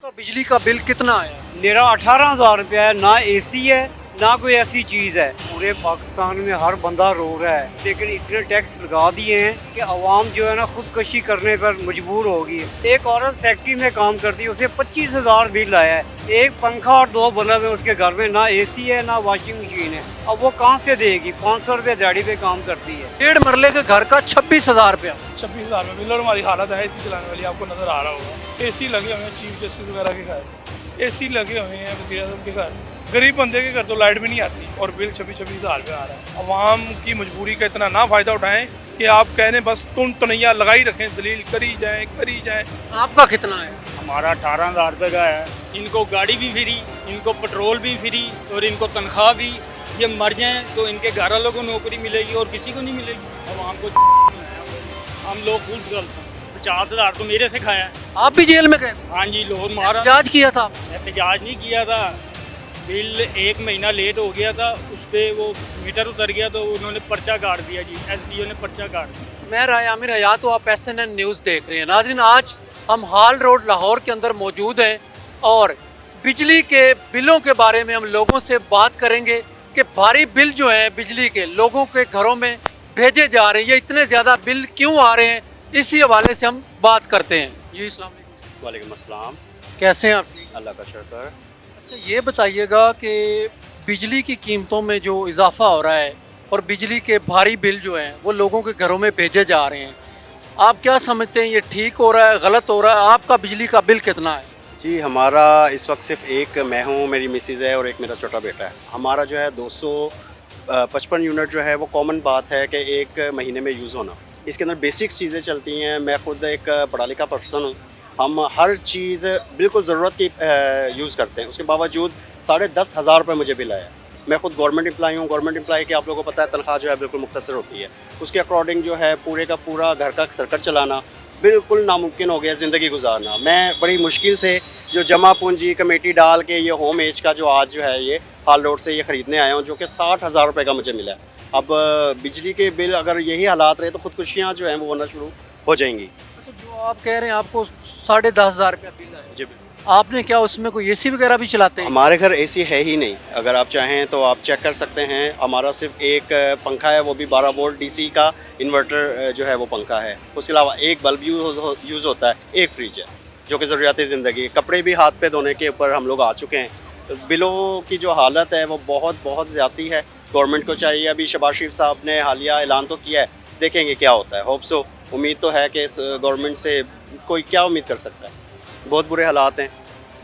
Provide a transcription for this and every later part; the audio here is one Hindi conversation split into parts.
का बिजली का बिल कितना आया? मेरा 18,000 रुपया है। ना एसी है ना कोई ऐसी चीज़ है। पूरे पाकिस्तान में हर बंदा रो रहा है, लेकिन इतने टैक्स लगा दिए हैं कि आवाम जो है ना खुदकशी करने पर मजबूर होगी। एक औरत फैक्ट्री में काम करती है, उसे 25,000 बिल आया है। एक पंखा और 2 बल्ब है उसके घर में, ना एसी है ना वॉशिंग मशीन है। अब वो कहाँ से देगी? 500 रुपये दिहाड़ी पे काम करती है। 1.5 मरले के घर का 26,000 रुपया। 26,000 में बिल और हमारी हालत है एसी चलाने वाली, आपको नज़र आ रहा होगा। एसी लगे हुए हैं चीफ जस्टिस वगैरह के घर, एसी लगे हुए हैं वज़ीर आज़म के घर। गरीब बंदे के घर तो लाइट भी नहीं आती और बिल 26,000 रुपये आ रहा है। अवाम की मजबूरी का इतना ना फ़ायदा उठाएं कि आप कह रहे बस तुम तनैया लगाई रखें, दलील करी जाए। आपका कितना है? हमारा 18,000 रुपये का है। इनको गाड़ी भी फ्री, इनको पेट्रोल भी फ्री और इनको तनख्वाह भी। ये मर जाएं तो इनके घर वालों को नौकरी मिलेगी और किसी को नहीं मिलेगी। अब हमको हम लोग खुद गलत हैं। 50,000 तो मेरे से खाया है। आप भी जेल में गए? हाँ जी, लोग मारा। एहतजाज किया था? एहतजाज नहीं किया था, बिल 1 महीना लेट हो गया था, उस पर वो मीटर उतर गया तो उन्होंने पर्चा काट दिया जी, SDO ने पर्चा काट दिया। मैं राय आमिर हयात, तो आप SNN न्यूज़ देख रहे हैं। नाज़रीन, आज हम हाल रोड लाहौर के अंदर मौजूद हैं और बिजली के बिलों के बारे में हम लोगों से बात करेंगे कि भारी बिल जो है बिजली के लोगों के घरों में भेजे जा रहे हैं, ये इतने ज़्यादा बिल क्यों आ रहे हैं, इसी हवाले से हम बात करते हैं। जी अस्सलाम वालेकुम। वालेकुम अस्सलाम। कैसे हैं आप? अल्लाह का शुक्र। अच्छा, ये बताइएगा कि बिजली की कीमतों में जो इजाफा हो रहा है और बिजली के भारी बिल जो हैं वो लोगों के घरों में भेजे जा रहे हैं, आप क्या समझते हैं, ये ठीक हो रहा है, गलत हो रहा है? आपका बिजली का बिल कितना है? जी, हमारा इस वक्त सिर्फ एक मैं हूँ, मेरी मिसेज़ है और एक मेरा छोटा बेटा है। हमारा जो है 255 यूनिट जो है वो कॉमन बात है कि एक महीने में यूज़ होना। इसके अंदर बेसिक्स चीज़ें चलती हैं। मैं खुद एक पढ़ा लिखा पर्सन हूँ। हम हर चीज़ बिल्कुल ज़रूरत की यूज़ करते हैं। उसके बावजूद 10,500 रुपये मुझे बिल आया। मैं खुद गवर्नमेंट एम्प्लॉई हूँ। गवर्नमेंट एम्प्लॉई की आप लोगों को पता है तनख्वाह जो है बिल्कुल मुख्तसर होती है। उसके अकॉर्डिंग जो है पूरे का पूरा घर का सर्कट चलाना बिल्कुल नामुमकिन हो गया, ज़िंदगी गुजारना। मैं बड़ी मुश्किल से जो जमा पूंजी कमेटी डाल के ये होम एज का जो आज जो है ये हाल रोड से ये ख़रीदने आया हूँ, जो कि 60,000 रुपये का मुझे मिला है। अब बिजली के बिल अगर यही हालात रहे तो खुदकुशियाँ जो हैं वो होना शुरू हो जाएंगी। अच्छा, जो आप कह रहे हैं आपको 10,500 रुपया बिल है, जी, आपने क्या उसमें कोई एसी वगैरह भी चलाते हैं? हमारे घर एसी है ही नहीं। अगर आप चाहें तो आप चेक कर सकते हैं। हमारा सिर्फ एक पंखा है, वो भी 12 वोल्ट DC का इन्वर्टर जो है वो पंखा है। उसके अलावा एक बल्ब यूज़ होता है, एक फ्रिज है, जो कि ज़रूरियात ज़िंदगी। कपड़े भी हाथ पे धोने के ऊपर हम लोग आ चुके हैं। तो बिलों की जो हालत है वो बहुत ज़्यादा है। गवर्नमेंट को चाहिए, अभी शहबाज शरीफ साहब ने हालिया ऐलान तो किया है, देखेंगे क्या होता है। होप सो, उम्मीद तो है कि इस गवर्नमेंट से कोई क्या उम्मीद कर सकता है। बहुत बुरे हालात हैं,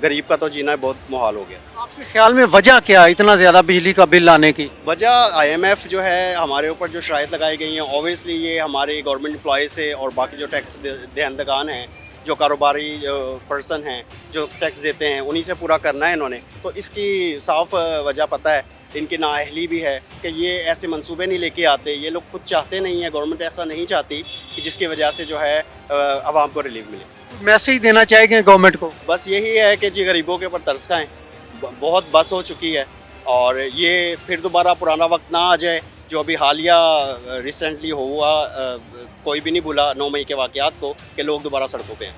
गरीब का तो जीना बहुत मुहाल हो गया। आपके ख्याल में वजह क्या है इतना ज़्यादा बिजली का बिल आने की? वजह IMF जो है हमारे ऊपर जो शराइत लगाई गई हैं, ऑब्वियसली ये हमारे गवर्नमेंट एम्प्लॉय से और बाकी जो टैक्स दहंदगान हैं, जो कारोबारी पर्सन हैं जो टैक्स देते हैं, उन्हीं से पूरा करना है इन्होंने। तो इसकी साफ वजह पता है, इनकी नाअहली भी है कि ये ऐसे मंसूबे नहीं लेके आते। ये लोग खुद चाहते नहीं हैं, गवर्नमेंट ऐसा नहीं चाहती कि जिसकी वजह से जो है आवाम को रिलीफ मिले। मैसेज देना चाहेंगे गवर्नमेंट को? बस यही है कि जी गरीबों के ऊपर तरस खाएँ। बहुत बस हो चुकी है और ये फिर दोबारा पुराना वक्त ना आ जाए जो अभी हालिया रिसेंटली हुआ। कोई भी नहीं भूला 9 मई के वाक़यात को कि लोग दोबारा सड़कों पे हैं।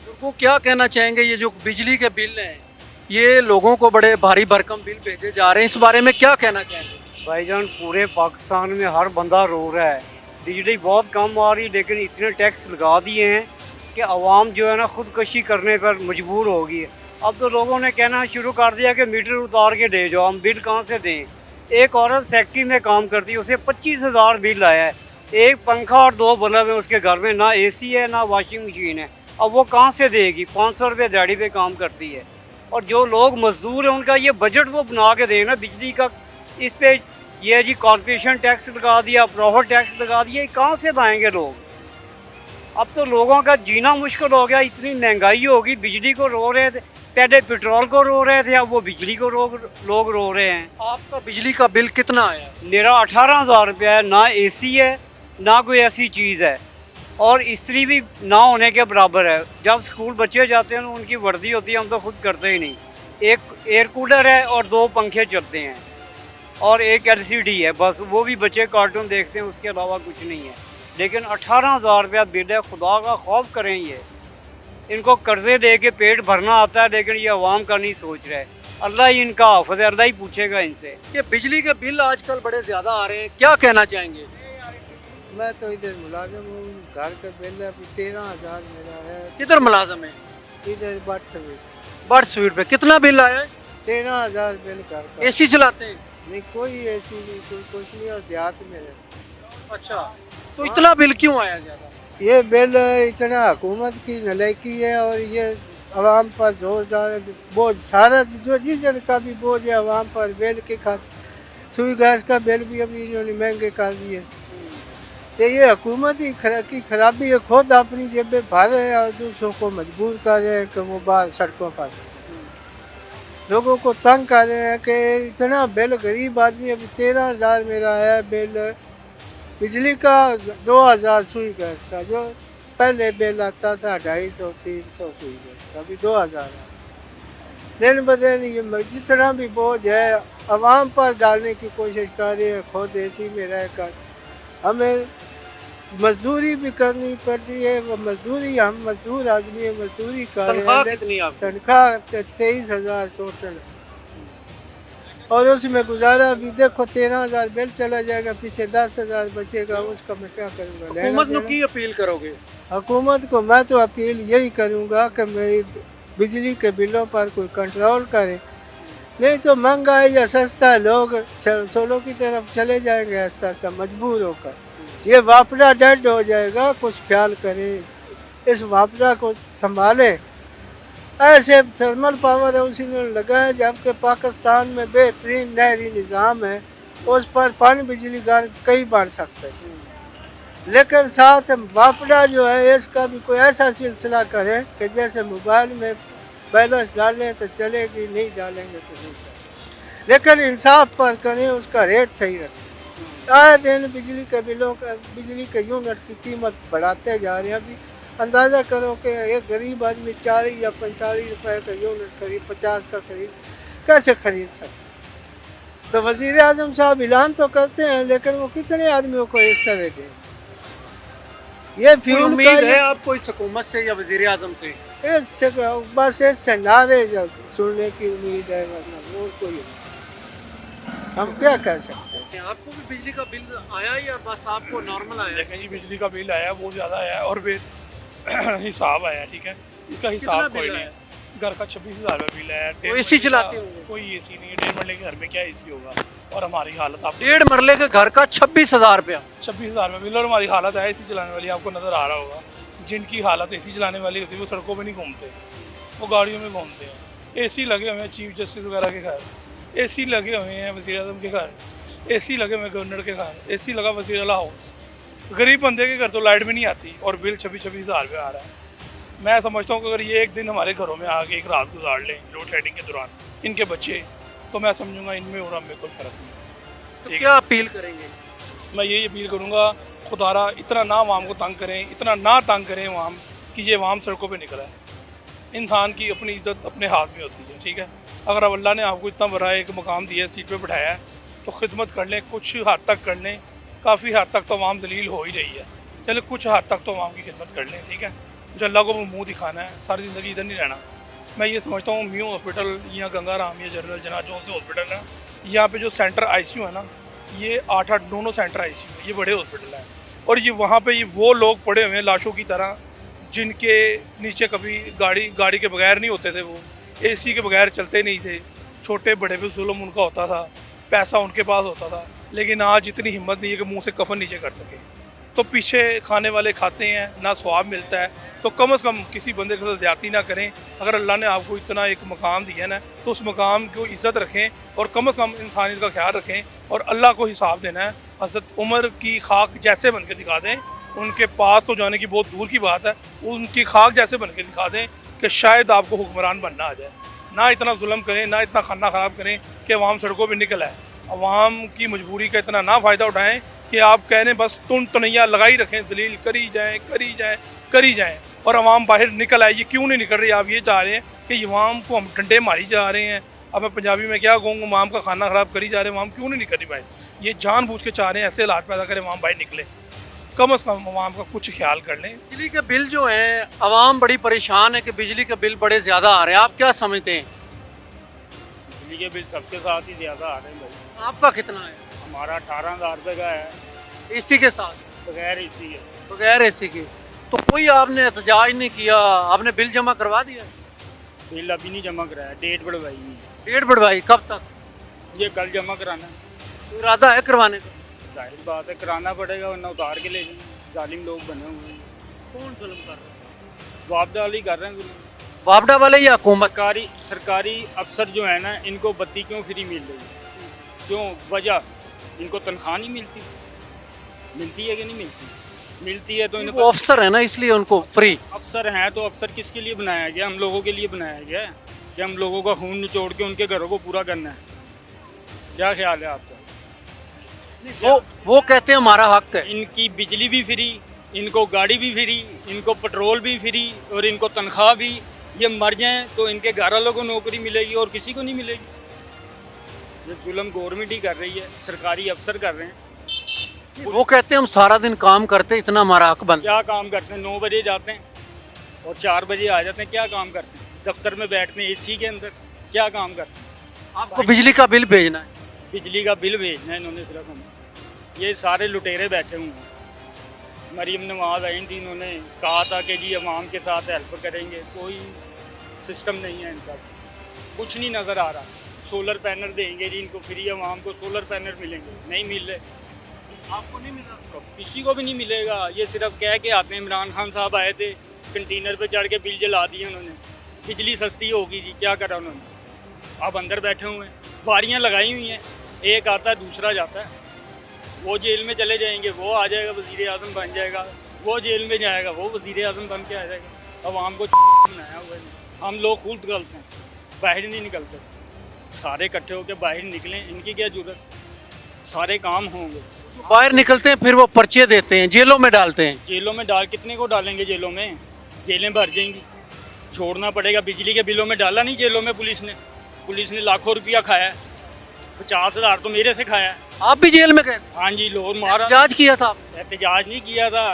उनको क्या कहना चाहेंगे, ये जो बिजली के बिल हैं ये लोगों को बड़े भारी भरकम बिल भेजे जा रहे हैं, इस बारे में क्या कहना चाहेंगे? भाईजान, पूरे पाकिस्तान में हर बंदा रो रहा है। बिजली बहुत कम आ रही, लेकिन इतने टैक्स लगा दिए हैं कि आवाम जो है ना खुदकशी करने पर मजबूर होगी। अब तो लोगों ने कहना शुरू कर दिया कि मीटर उतार के दे जाओ, हम बिल कहाँ से दें। एक औरत फैक्ट्री में काम करती है, उसे 25,000 बिल आया है। एक पंखा और 2 बल्ब है उसके घर में, ना एसी है ना वॉशिंग मशीन है। अब वो कहाँ से देगी? 500 रुपये दिहाड़ी पे काम करती है। और जो लोग मजदूर हैं उनका ये बजट वो बना के दें ना बिजली का। इस पे ये जी कॉर्पोरेशन टैक्स लगा दिया, प्रॉफिट टैक्स लगा दिया, ये कहाँ से लाएंगे लोग? अब तो लोगों का जीना मुश्किल हो गया, इतनी महंगाई होगी। बिजली को रो रहे थे, पहले पेट्रोल को रो रहे थे, अब वो बिजली को लोग रो रहे हैं। आपका बिजली का बिल कितना आया? मेरा 18,000 रुपया है। ना एसी है ना कोई ऐसी चीज़ है और इस्त्री भी ना होने के बराबर है। जब स्कूल बच्चे जाते हैं तो उनकी वर्दी होती है, हम तो खुद करते ही नहीं। एक एयर कूलर है और 2 पंखे चलते हैं और एक LCD है, बस वो भी बच्चे कार्टून देखते हैं, उसके अलावा कुछ नहीं है। लेकिन 18,000 रुपया बिल है, खुदा का खौफ करें। ये इनको कर्जे दे के पेट भरना आता है, लेकिन ये अवाम का नहीं सोच रहे। अल्लाह ही इनका हाफ़िज़ है, अल्लाह ही पूछेगा इनसे। ये बिजली के बिल आजकल बड़े ज़्यादा आ रहे हैं, क्या कहना चाहेंगे? मैं तो इधर मुलाजिम हूँ, घर का बिल है 13,000 मेरा है। किधर मुलाजम है? इधर बट सभी बर्ड स्वीट पे कितना बिल आया है? 13,000 बिल घर का। एसी चलाते हैं? नहीं कोई ऐसी नहीं, कोई कुछ नहीं, और देहात में रहते। अच्छा, तो इतना बिल क्यों आया ज़्यादा? ये बिल इतना हुकूमत की नलायकी है, और ये आवाम पर जोरदार बोझ, सारा जो जिस तरह का भी बोझ है आवाम पर बिल के खाते। सुई गैस का बिल भी अभी इन्होंने महंगे कर दिए। तो ये हुकूमत की खराबी है, खुद अपनी जेबें भर रहे हैं और दूसरों को मजबूर कर रहे हैं कि वो बाहर सड़कों पर लोगों को तंग कर रहे हैं कि इतना बिल, गरीब आदमी। अभी 13,000 मेरा है बिल बिजली का, 2,000 सुई गैस का। जो पहले बिल आता था 250 300 सुई गैस का, अभी 2,000 है। दिन ब दिन ये जिस तरह भी बोझ है आवाम पर डालने की कोशिश कर रहे हैं। खुद एसी में रहकर हमें मजदूरी भी करनी पड़ती है। वो मजदूरी, हम मजदूर आदमी है, मजदूरी कर रहे तनख्वाह हैं। कितनी आपकी? तनख्वाह 23,000 टोटल, और उसमें गुजारा भी देखो 13,000 बिल चला जाएगा, पीछे 10,000 बचेगा, उसका मैं क्या करूँगा? हुकूमत को की अपील करोगे? हुकूमत को मैं तो अपील यही करूँगा कि मेरी बिजली के बिलों पर कोई कंट्रोल करे, नहीं तो महंगाई या सस्ता लोग सोलों की तरफ चले जाएंगे आस्ता आस्ता मजबूर होकर। ये वापडा डेड हो जाएगा, कुछ ख्याल करें, इस वापडा को संभाले। ऐसे थर्मल पावर हाउस इन्होंने लगाया, जबकि पाकिस्तान में बेहतरीन नहरी निज़ाम है, उस पर पानी बिजली घर कई बन सकते हैं। लेकिन साथ वापडा जो है इसका भी कोई ऐसा सिलसिला करें कि जैसे मोबाइल में बैलेंस डालें तो चलेगी, नहीं डालेंगे तो नहीं चलेगी। लेकिन इंसाफ पर करें, उसका रेट सही रखें। आए दिन बिजली के बिलों का, बिजली के यूनिट की कीमत बढ़ाते जा रहे हैं। अभी अंदाज़ा करो कि एक गरीब आदमी 40 या 45 रुपए का यूनिट खरीद, 50 का खरीद कैसे खरीद सकते? तो वज़ीर आज़म साहब ऐलान तो करते हैं, लेकिन वो कितने आदमियों को इस तरह दें? ये कोई फ्यूल उम्मीद का है आपको इस हुकूमत से या वज़ीर आज़म से? इससे बस इससे नारे जब सुनने की उम्मीद है, वरना और कोई नहीं। हम क्या कह सकते हैं? आपको भी बिजली का बिल आया या बस आपको नॉर्मल आया? देखें जी, बिजली का बिल आया बहुत ज़्यादा आया और फिर हिसाब आया, ठीक है, इसका हिसाब कोई नहीं है। घर का 26,000 रुपये बिल है। तो एसी चलाते होंगे? कोई एसी नहीं है, 1.5 मरले के घर में क्या एसी होगा? और हमारी हालत आप 1.5 मरले के घर का 26,000 रुपया। 26,000 रुपये बिल, और हमारी हालत है एसी चलाने वाली, आपको नज़र आ रहा होगा। जिनकी हालत एसी चलाने वाली होती है वो सड़कों पे नहीं घूमते, वो गाड़ियों में घूमते हैं। एसी लगे हुए हैं चीफ जस्टिस वगैरह के घर, एसी लगे हुए हैं वज़ीर आज़म के घर, एसी लगे हुए गवर्नर के घर, एसी लगा वज़ीर आला हाउस। गरीब बंदे के घर तो लाइट भी नहीं आती और बिल 26,000 रुपये आ रहा है। मैं समझता हूँ कि अगर ये एक दिन हमारे घरों में आके एक रात गुजार लें लोड शेडिंग के दौरान इनके बच्चे, तो मैं समझूंगा इनमें और हमें कोई फ़र्क नहीं है। तो क्या अपील करेंगे? मैं यही अपील करूँगा, खुदारा इतना ना आवाम को तंग करें, इतना ना तंग करें आवाम कि ये आवाम सड़कों पे निकला है। इंसान की अपनी इज़्ज़त अपने हाथ में होती है, ठीक है। अगर अब अल्लाह ने आपको इतना बड़ा एक मुकाम दिया है, सीट पे बिठाया है, तो खिदमत कर लें, कुछ हद तक कर लें। काफ़ी हद तक तो आवाम दलील हो ही रही है, चलो कुछ हद तक तो आवाम की खिदमत कर लें, ठीक है। कुछ अल्लाह को मुँह दिखाना है, सारी ज़िंदगी इधर नहीं रहना। मैं ये समझता हूँ म्यू हॉस्पिटल या गंगा राम या जनरल जना जोन से हॉस्पिटल है, यहाँ पे जो सेंटर ICU है ना, ये 8-8 दोनों सेंटर ICU है, ये बड़े हॉस्पिटल हैं। और ये वहाँ पे ये वो लोग पड़े हुए हैं लाशों की तरह, जिनके नीचे कभी गाड़ी के बगैर नहीं होते थे, वो AC के बगैर चलते नहीं थे। छोटे बड़े पे जुल्म उनका होता था, पैसा उनके पास होता था, लेकिन आज इतनी हिम्मत नहीं है कि मुंह से कफन नीचे कर सके। तो पीछे खाने वाले खाते हैं ना, स्वाब मिलता है। तो कम से कम किसी बंदे के साथ ज़्यादती ना करें। अगर अल्लाह ने आपको इतना एक मकाम दिया ना, तो उस मकाम को इज़्ज़त रखें और कम से कम इंसानियत का ख्याल रखें और अल्लाह को हिसाब देना है। हज़रत उमर की खाक जैसे बन के दिखा दें, उनके पास तो जाने की बहुत दूर की बात है, उनकी खाक जैसे बन के दिखा दें कि शायद आपको हुक्मरान बनना आ जाए। ना इतना जुल्म करें, ना इतना खाना ख़राब करें कि अवाम सड़कों पर निकल आए। अवाम की मजबूरी का इतना ना फ़ायदा उठाएं कि आप कह रहे बस तुम तनैया लगाई रखें, जलील करी जाएँ और अवाम बाहर निकल आए। ये क्यों नहीं निकल रही? आप ये चाह रहे हैं कि अवाम को हम डंडे मारी जा रहे हैं। अब मैं पंजाबी में क्या कहूँगा, अवाम का खाना ख़राब करी जा रहे हैं, अवाम क्यों नहीं निकल रही बाहर? ये जानबूझ के चाह रहे हैं ऐसे हालात पैदा करें अवाम बाहर निकले। कम से कम आवाम का कुछ ख्याल कर लें। बिजली के बिल जो हैं आवाम बड़ी परेशान है कि बिजली के बिल बड़े ज़्यादा आ रहे हैं, आप क्या समझते हैं? बिजली के बिल सबके साथ ही ज़्यादा आ रहे हैं भाई। आपका कितना है? हमारा 18,000 रुपये का है, एसी के साथ? बगैर एसी के। बगैर एसी के। तो कोई आपने एहतजाज नहीं किया, आपने बिल जमा करवा दिया? बिल अभी नहीं जमा कराया, डेट बढ़वाई नहीं। डेट बढ़वाई, कब तक? ये कल जमा कराना है। कोई इरादा है करवाने का? जाहिर बात है कराना पड़ेगा, वरना उतार के ले जाएंगे। जालिम लोग बने हुए हैं, कौन जुल्म कर रहा है? वापडा ही कर रहे हैं जुल्म। वापडा वाले या हुकूमत? सरकारी अफसर जो है ना, इनको बत्ती क्यों फ्री मिल रही है? क्यों वजह? इनको तनख्वाह नहीं मिलती? मिलती है कि नहीं मिलती? मिलती है तो इन्हें वो अफसर है ना, इसलिए उनको फ्री। अफसर हैं तो अफसर किसके लिए बनाया गया? हम लोगों के लिए बनाया गया है कि हम लोगों का खून निचोड़ के उनके घरों को पूरा करना है। क्या ख्याल है आपका? वो कहते हैं हमारा हक है। इनकी बिजली भी फ्री, इनको गाड़ी भी फ्री, इनको पेट्रोल भी फ्री और इनको तनख्वाह भी। ये मर जाएं तो इनके घर वालों को नौकरी मिलेगी और किसी को नहीं मिलेगी। ये जुल्म गवर्नमेंट ही कर रही है, सरकारी अफसर कर रहे हैं। वो कहते हैं हम सारा दिन काम करते, इतना हमारा हक बन। क्या काम करते हैं? 9 बजे जाते हैं और 4 बजे आ जाते हैं। क्या काम करते हैं? दफ्तर में बैठते हैं एसी के अंदर। क्या काम करते हैं? आपको बिजली का बिल भेजना है? बिजली का बिल भेजना है इन्होंने सिर्फ हमें। ये सारे लुटेरे बैठे हुए हैं। मरीम नवाज आई थी, इन्होंने कहा था कि जी अवाम के साथ हेल्प करेंगे। कोई सिस्टम नहीं है इनका, कुछ नहीं नज़र आ रहा। सोलर पैनल देंगे जी इनको फ्री, अवाम को सोलर पैनल मिलेंगे, नहीं मिल रहे। आपको नहीं मिला? किसी को भी नहीं मिलेगा। ये सिर्फ कह के आते हैं। इमरान खान साहब आए थे, कंटेनर पे चढ़ के बिल जला दिए उन्होंने। बिजली सस्ती होगी जी, क्या करा उन्होंने? आप अंदर बैठे हुए हैं, बारियाँ लगाई हुई हैं, एक आता है दूसरा जाता है। वो जेल में चले जाएंगे, वो आ जाएगा वज़ीर आज़म बन जाएगा। वो जेल में जाएगा, वो वज़ीर आज़म बन के आ जाएगा। अवाम को बनाया हुआ है। हम लोग खुद गलत हैं, बाहर नहीं निकलते। सारे इकट्ठे होकर बाहर निकलें, इनकी क्या जरूरत? सारे काम होंगे। बाहर निकलते हैं, फिर वो पर्चे देते हैं, जेलों में डालते हैं। जेलों में डाल कितने को डालेंगे? जेलों में जेलें भर जाएंगी, छोड़ना पड़ेगा। बिजली के बिलों में डाला नहीं जेलों में पुलिस ने लाखों रुपया खाया है। 50,000 तो मेरे से खाया है। आप भी जेल में गए? हाँ जी, लोग मारा। एहतजाज किया था? एहतजाज नहीं किया था,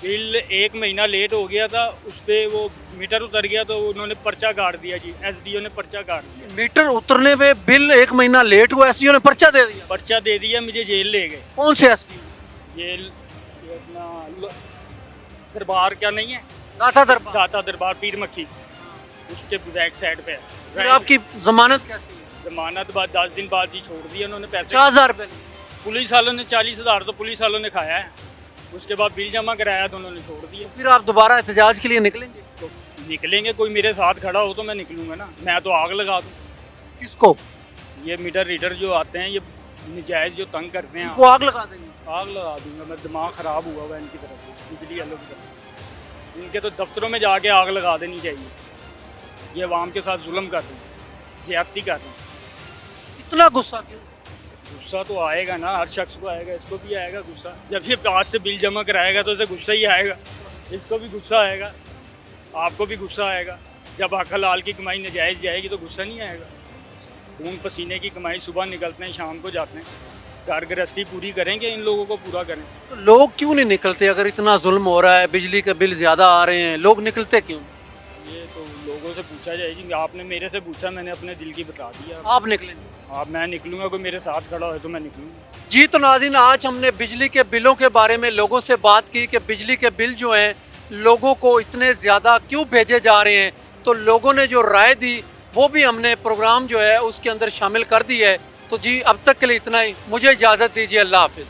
बिल 1 महीना लेट हो गया था, उस पर वो मीटर उतर गया तो उन्होंने पर्चा काट दिया जी। SDO ने पर्चा काट दिया। मीटर उतरने पे बिल 1 महीना लेट हुआ, एसडीओ ने पर्चा दे दिया? पर्चा दे दिया, मुझे जेल ले गए। कौन से एसडीओ? ये अपना दरबार क्या नहीं है, दाता दरबार पीर मक्खी, उसके बैक साइड पे है। फिर आपकी जमानत कैसी है? जमानत बाद 10 दिन बाद ही छोड़ दिया उन्होंने। पैसे 50,000 रुपये? पुलिस वालों ने 40,000 तो पुलिस वालों ने खाया है। उसके बाद बिल जमा कराया तो उन्होंने छोड़ दिया। फिर आप दोबारा एहतजाज के लिए निकलेंगे? तो निकलेंगे, कोई मेरे साथ खड़ा हो तो मैं निकलूंगा ना। मैं तो आग लगा दूँ। किसको? ये मीटर रीडर जो आते हैं, ये नजायज़ जो तंग करते हैं, वो आग लगा देंगे? आग लगा दूंगा मैं। दिमाग ख़राब हुआ हुआ है इनकी तरफ से, बिजली वालों की तरफ। इनके तो दफ्तरों में जाके आग लगा देनी चाहिए। ये अवाम के साथ जुल्म कर रहे हैं, ज़्यादती कर रहे हैं। इतना गुस्सा क्यों? गुस्सा तो आएगा ना, हर शख्स को आएगा, इसको भी आएगा गुस्सा। जब ये आज से बिल जमा कराएगा तो इसे गुस्सा ही आएगा, इसको भी गुस्सा आएगा, आपको भी गुस्सा आएगा। जब हक हलाल की कमाई नजायज़ जाएगी तो गुस्सा नहीं आएगा। खून पसीने की कमाई, सुबह निकलते हैं शाम को जाते हैं। घर गृहस्थी पूरी करेंगे, इन लोगों को पूरा करें। तो लोग क्यों नहीं निकलते? अगर इतना जुल्म हो रहा है, बिजली के बिल ज़्यादा आ रहे हैं, लोग निकलते क्यों? ये तो लोगों से पूछा जाए जी। आपने मेरे से पूछा, मैंने अपने दिल की बता दिया। आप निकलेंगे? आप मैं निकलूंगा, कोई मेरे साथ खड़ा हो तो मैं निकलूंगा। जी तो नाज़रीन, आज हमने बिजली के बिलों के बारे में लोगों से बात की कि बिजली के बिल जो हैं लोगों को इतने ज़्यादा क्यों भेजे जा रहे हैं। तो लोगों ने जो राय दी वो भी हमने प्रोग्राम जो है उसके अंदर शामिल कर दी है। तो जी अब तक के लिए इतना ही, मुझे इजाज़त दीजिए, अल्लाह हाफिज़।